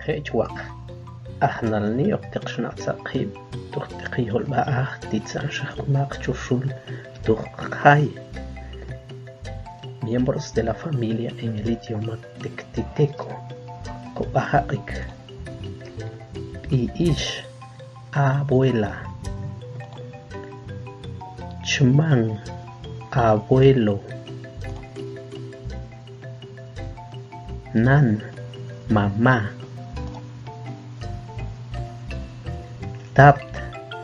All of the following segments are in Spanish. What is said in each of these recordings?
Hechwaq ahnalni oqtiqshnaqsaqib tuqtiqiyol ba'aj titsan shaqmaq chushul tuqhay. Miembros de la familia en el idioma tectiteco. Copajaik ish abuela, chman abuelo, nan mamá, tat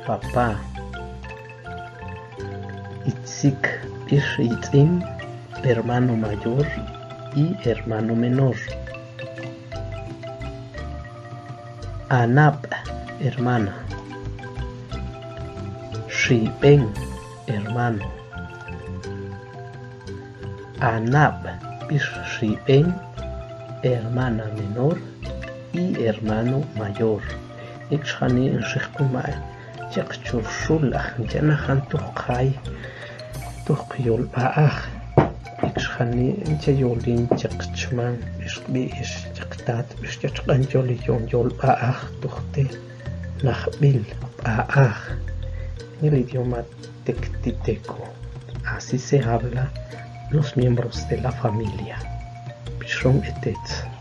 papá, itzik itzin hermano mayor y hermano menor. Anap, hermana. Shiben, hermano. Anap, Shiben, hermana menor y hermano mayor. Ixhani en Shekumai, Yakchurshula, Janahan Tukai, Tukyol Baach. Ixhani en Chayolin, Yakchman, Ishbi ish Yaktat, Ishkan Jolion Yol Baach, Tukte, Nahbil, Baach. En el idioma tectiteco. Así se habla los miembros de la familia. Pishon etet.